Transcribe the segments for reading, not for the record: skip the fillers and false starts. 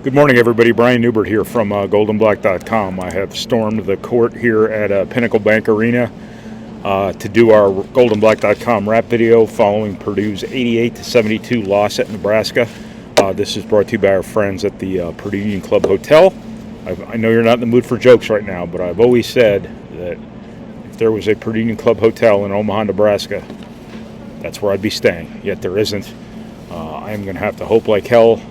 Good morning, everybody. Brian Neubert here from goldenblack.com. I have stormed the court here at Pinnacle Bank Arena to do our goldenblack.com wrap video following Purdue's 88-72 loss at Nebraska. This is brought to you by our friends at the Purdue Union Club Hotel. I know you're not in the mood for jokes right now, but I've always said that if there was a Purdue Union Club Hotel in Omaha, Nebraska, that's where I'd be staying. Yet there isn't. I am going to have to hope like hell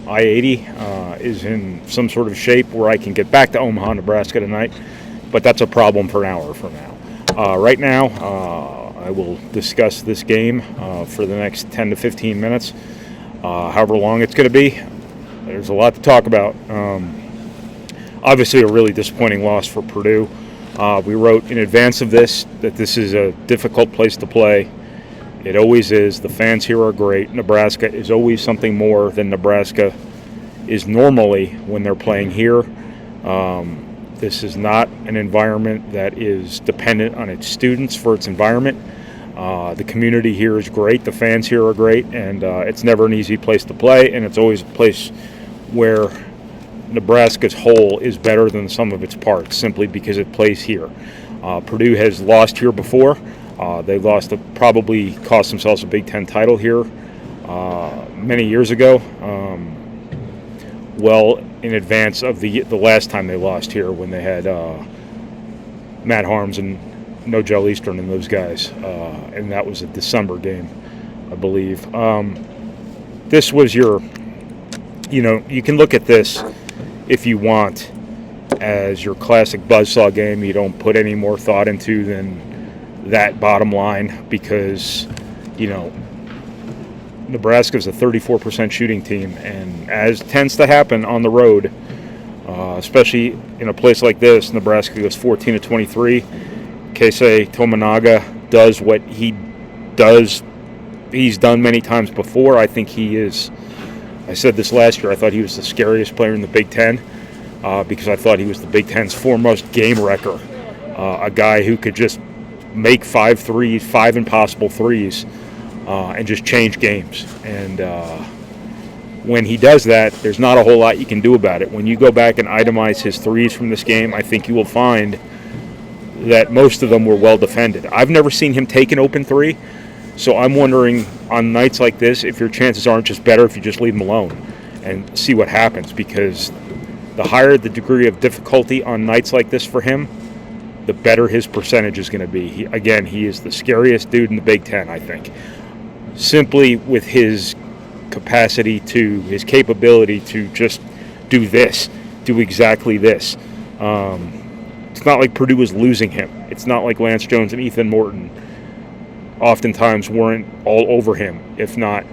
I-80 is in some sort of shape where I can get back to Omaha, Nebraska tonight, but that's a problem for an hour from now. Right now, I will discuss this game for the next 10 to 15 minutes, however long it's going to be. There's a lot to talk about. Obviously, a really disappointing loss for Purdue. We wrote in advance of this that this is a difficult place to play. It always is. The fans here are great. Nebraska is always something more than Nebraska is normally when they're playing here. This is not an environment that is dependent on its students for its environment. The community here is great. The fans here are great. And it's never an easy place to play. And it's always a place where Nebraska's whole is better than some of its parts simply because it plays here. Purdue has lost here before. They lost, probably cost themselves a Big Ten title here many years ago, well in advance of the last time they lost here when they had Matt Harms and Nogel Eastern and those guys, and that was a December game, I believe. This was your, you can look at this if you want as your classic buzzsaw game you don't put any more thought into than that bottom line, because Nebraska's a 34% shooting team, and as tends to happen on the road, especially in a place like this, Nebraska goes 14 of 23. Keisei Tominaga does what he does. He's done many times before. I think he is. I said this last year. I thought he was the scariest player in the Big Ten because I thought he was the Big Ten's foremost game wrecker, a guy who could just make 5 threes, 5 impossible threes, and just change games. And when he does that, there's not a whole lot you can do about it. When you go back and itemize his threes from this game, I think you will find that most of them were well defended. I've never seen him take an open three, so I'm wondering on nights like this if your chances aren't just better if you just leave him alone and see what happens, because the higher the degree of difficulty on nights like this for him, the better his percentage is going to be. He is the scariest dude in the Big Ten, I think. Simply with his his capability to just do exactly this. It's not like Purdue was losing him. It's not like Lance Jones and Ethan Morton oftentimes weren't all over him, if not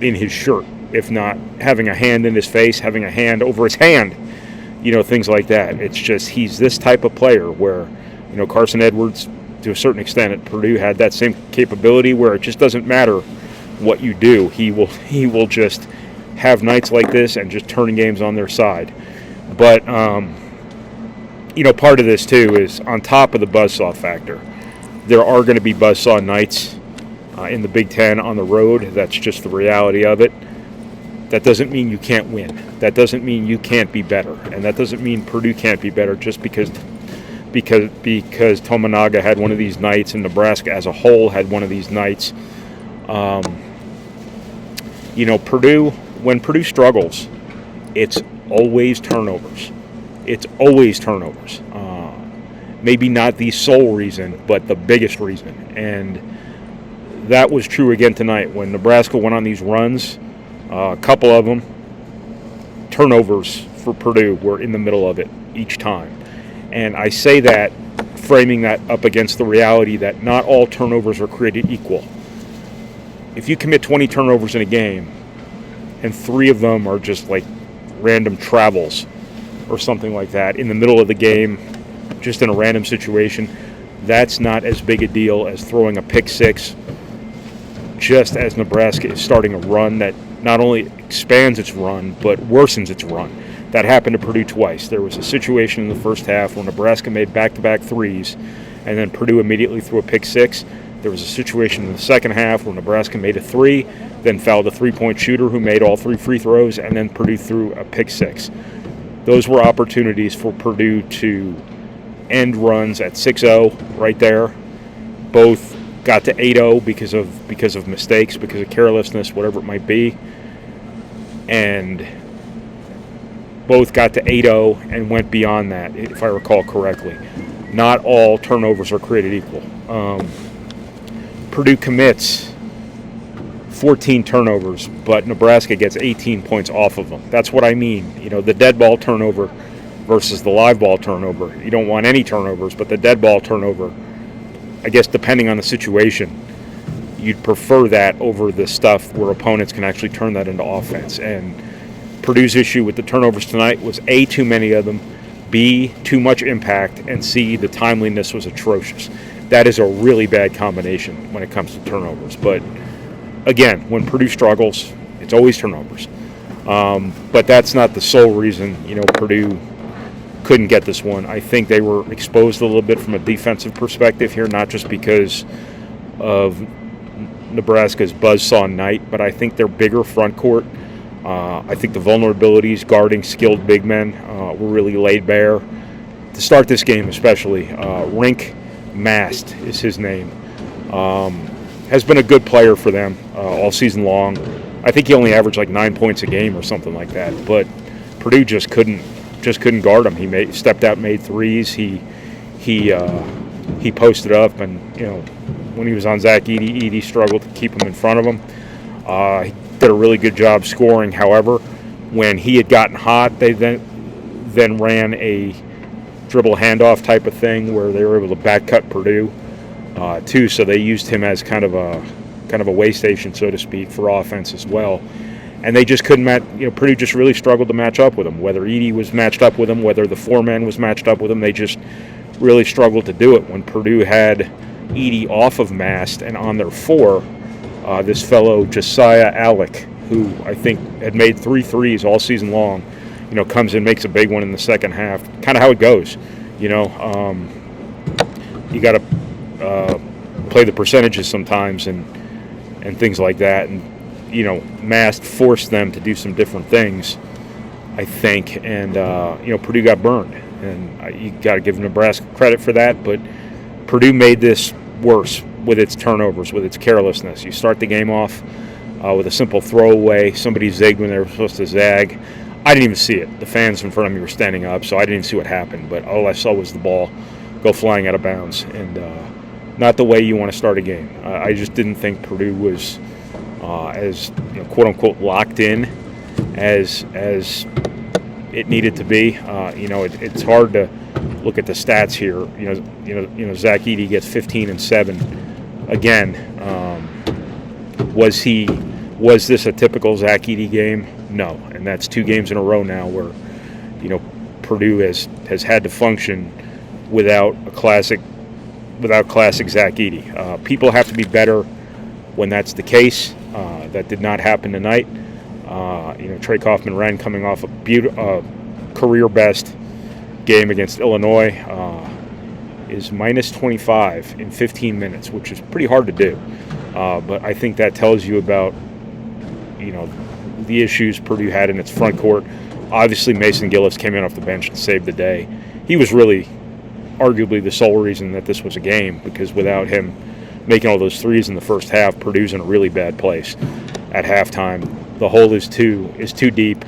in his shirt, if not having a hand in his face, having a hand over his hand, things like that. It's just he's this type of player where Carson Edwards, to a certain extent at Purdue, had that same capability where it just doesn't matter what you do. He will just have nights like this and just turning games on their side. But, part of this, too, is on top of the buzzsaw factor, there are going to be buzzsaw nights in the Big Ten on the road. That's just the reality of it. That doesn't mean you can't win. That doesn't mean you can't be better. And that doesn't mean Purdue can't be better just because Tominaga had one of these nights and Nebraska as a whole had one of these nights. Purdue, when Purdue struggles, it's always turnovers. It's always turnovers. Maybe not the sole reason, but the biggest reason. And that was true again tonight when Nebraska went on these runs. A couple of them, turnovers for Purdue were in the middle of it each time. And I say that, framing that up against the reality that not all turnovers are created equal. If you commit 20 turnovers in a game, and 3 of them are just like random travels or something like that in the middle of the game, just in a random situation, that's not as big a deal as throwing a pick six, just as Nebraska is starting a run that not only expands its run, but worsens its run. That happened to Purdue twice. There was a situation in the first half where Nebraska made back-to-back threes, and then Purdue immediately threw a pick six. There was a situation in the second half where Nebraska made a three, then fouled a three-point shooter who made all 3 free throws, and then Purdue threw a pick six. Those were opportunities for Purdue to end runs at 6-0 right there. Both got to 8-0 because of mistakes, because of carelessness, whatever it might be. And both got to 8-0 and went beyond that, if I recall correctly. Not all turnovers are created equal. Purdue commits 14 turnovers, but Nebraska gets 18 points off of them. That's what I mean. The dead ball turnover versus the live ball turnover. You don't want any turnovers, but the dead ball turnover, I guess depending on the situation, you'd prefer that over the stuff where opponents can actually turn that into offense. And Purdue's issue with the turnovers tonight was A, too many of them, B, too much impact, and C, the timeliness was atrocious. That is a really bad combination when it comes to turnovers. But again, when Purdue struggles, it's always turnovers. But that's not the sole reason, Purdue couldn't get this one. I think they were exposed a little bit from a defensive perspective here, not just because of Nebraska's buzzsaw night, but I think their bigger front court, I think the vulnerabilities guarding skilled big men were really laid bare. To start this game especially, Rink Mast is his name. Has been a good player for them all season long. I think he only averaged like 9 points a game or something like that. But Purdue just couldn't guard him. He stepped out, made threes. He posted up, and when he was on Zach-Edey, struggled to keep him in front of him. He did a really good job scoring. However, when he had gotten hot, they then ran a dribble handoff type of thing where they were able to back cut Purdue. Too, so they used him as kind of a way station, so to speak, for offense as well. And they just couldn't match. Purdue just really struggled to match up with him. Whether Edey was matched up with him, whether the four-man was matched up with him, they just really struggled to do it. When Purdue had Edey off of Mast and on their four, this fellow Josiah Alec, who I think had made 3 threes all season long, comes in, makes a big one in the second half. Kind of how it goes. You got to play the percentages sometimes and things like that, and Mast forced them to do some different things, I think, and Purdue got burned, and you got to give Nebraska credit for that. But Purdue made this worse with its turnovers, with its carelessness. You start the game off with a simple throwaway. Somebody zigged when they were supposed to zag. I didn't even see it. The fans in front of me were standing up, so I didn't even see what happened. But all I saw was the ball go flying out of bounds, and not the way you want to start a game. I just didn't think Purdue was as quote unquote locked in as it needed to be. It's hard to look at the stats here. Zach Edey gets 15 and 7. Again, was this a typical Zach Edey game? No, and that's 2 games in a row now where Purdue has had to function without classic Zach Edey. People have to be better when that's the case. That did not happen tonight. Trey Kaufman-Renn coming off a career best game against Illinois is minus 25 in 15 minutes, which is pretty hard to do. But I think that tells you about the issues Purdue had in its front court. Obviously, Mason Gillis came in off the bench and saved the day. He was really arguably the sole reason that this was a game, because without him making all those threes in the first half, Purdue's in a really bad place at halftime. The hole is too deep,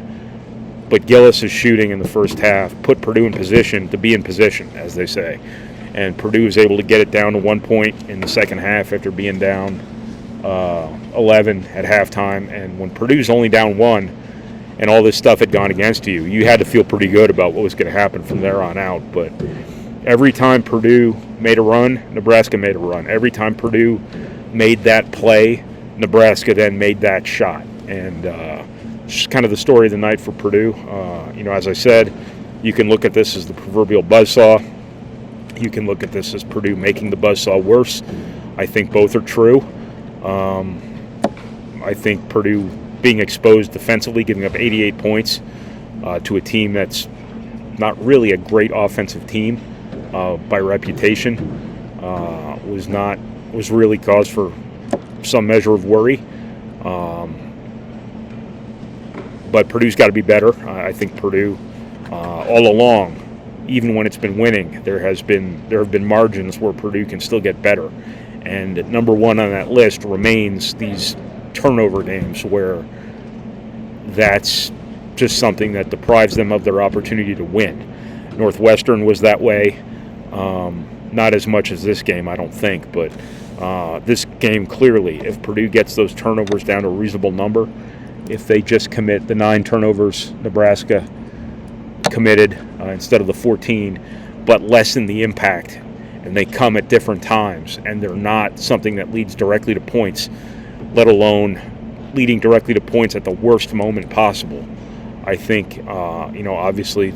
but Gillis' shooting in the first half put Purdue in position to be in position, as they say. And Purdue was able to get it down to 1 point in the second half after being down 11 at halftime. And when Purdue's only down 1 and all this stuff had gone against you, you had to feel pretty good about what was going to happen from there on out. But every time Purdue made a run, Nebraska made a run. Every time Purdue made that play, Nebraska then made that shot. And it's just kind of the story of the night for Purdue. As I said, you can look at this as the proverbial buzzsaw. You can look at this as Purdue making the buzzsaw worse. I think both are true. I think Purdue being exposed defensively, giving up 88 points to a team that's not really a great offensive team by reputation, was not was really cause for some measure of worry. But Purdue's got to be better. I think Purdue, all along, even when it's been winning, there have been margins where Purdue can still get better. And number one on that list remains these turnover games, where that's just something that deprives them of their opportunity to win. Northwestern was that way, not as much as this game, I don't think, but this game clearly, if Purdue gets those turnovers down to a reasonable number, if they just commit the 9 turnovers Nebraska committed instead of the 14, but lessen the impact, and they come at different times, and they're not something that leads directly to points, let alone leading directly to points at the worst moment possible. I think, obviously,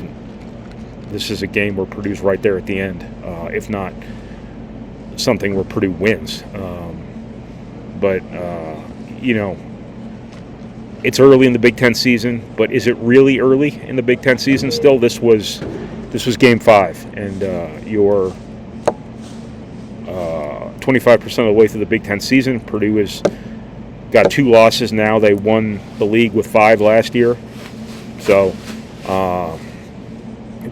this is a game where Purdue's right there at the end, if not something where Purdue wins. But it's early in the Big Ten season, but is it really early in the Big Ten season still? This was Game 5, and you're 25% of the way through the Big Ten season. Purdue has got 2 losses now. They won the league with 5 last year. So,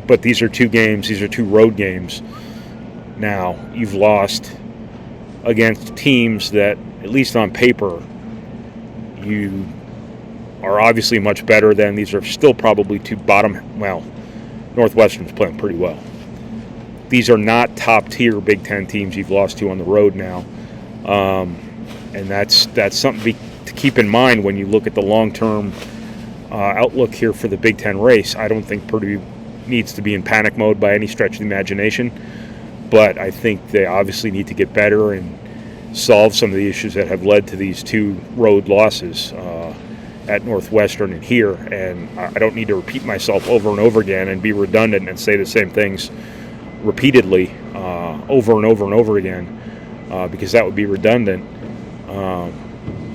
but these are 2 games. These are 2 road games. Now, you've lost against teams that, at least on paper, you are obviously much better than. These are still probably 2 Northwestern's playing pretty well. These are not top-tier Big Ten teams you've lost to on the road now. And that's something to keep in mind when you look at the long-term outlook here for the Big Ten race. I don't think Purdue needs to be in panic mode by any stretch of the imagination, but I think they obviously need to get better and solve some of the issues that have led to these 2 road losses at Northwestern and here. And I don't need to repeat myself over and over again and be redundant and say the same things repeatedly over and over and over again because that would be redundant.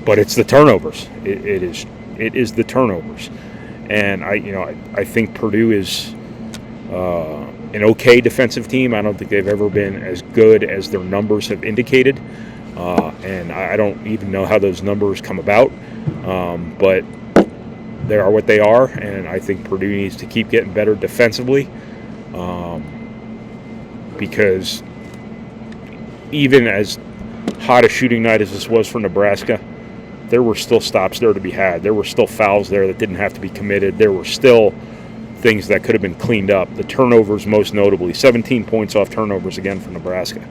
But it's the turnovers. It is the turnovers, and I think Purdue is an okay defensive team. I don't think they've ever been as good as their numbers have indicated, and I don't even know how those numbers come about. But they are what they are, and I think Purdue needs to keep getting better defensively, because even as hot a shooting night as this was for Nebraska, there were still stops there to be had. There were still fouls there that didn't have to be committed. There were still things that could have been cleaned up. The turnovers, most notably, 17 points off turnovers again for Nebraska.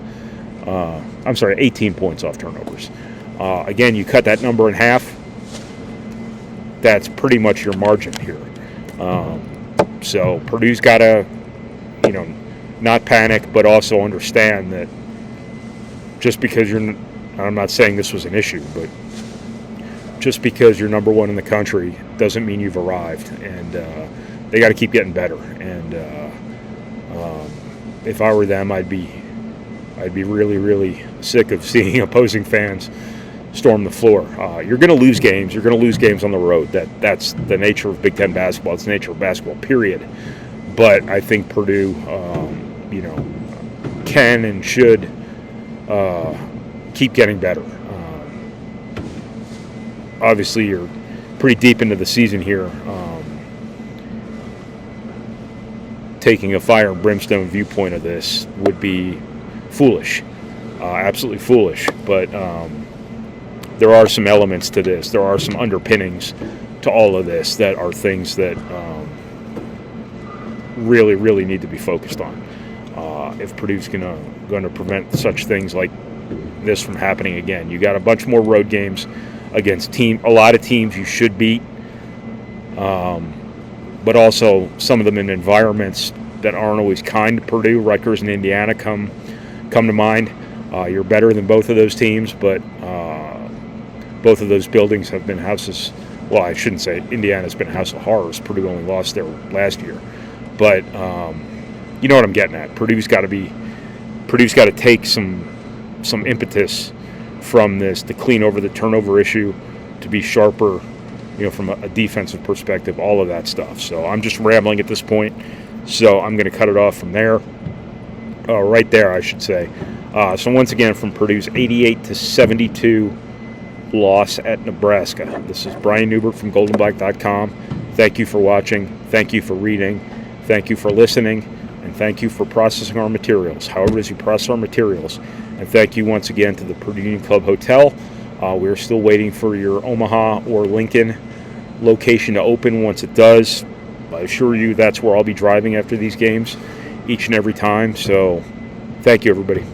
18 points off turnovers. Again, you cut that number in half, that's pretty much your margin here. So Purdue's got to, not panic, but also understand that just because I'm not saying this was an issue, but just because you're number 1 in the country doesn't mean you've arrived, and they got to keep getting better. And if I were them, I'd be really, really sick of seeing opposing fans storm the floor. You're going to lose games. You're going to lose games on the road. That's the nature of Big Ten basketball. It's the nature of basketball, period. But I think Purdue, can and should keep getting better. Obviously, you're pretty deep into the season here. Taking a fire and brimstone viewpoint of this would be foolish, absolutely foolish. But there are some elements to this. There are some underpinnings to all of this that are things that really, really need to be focused on. If Purdue's going to prevent such things like this from happening again. You got a bunch more road games against a lot of teams you should beat, but also some of them in environments that aren't always kind to Purdue. Rutgers and Indiana come to mind. You're better than both of those teams, but both of those buildings have been houses. Well, I shouldn't say Indiana's been a house of horrors. Purdue only lost there last year, but you know what I'm getting at. Purdue's got to take some impetus from this to clean over the turnover issue, to be sharper, from a defensive perspective, all of that stuff. So I'm just rambling at this point, so I'm going to cut it off from there. Right there, I should say. So once again, from Purdue's 88-72 loss at Nebraska. This is Brian Neubert from goldenblack.com. Thank you for watching. Thank you for reading. Thank you for listening. And thank you for processing our materials, however it is you process our materials. And thank you once again to the Purdue Union Club Hotel. We're still waiting for your Omaha or Lincoln location to open. Once it does, I assure you that's where I'll be driving after these games each and every time. So thank you, everybody.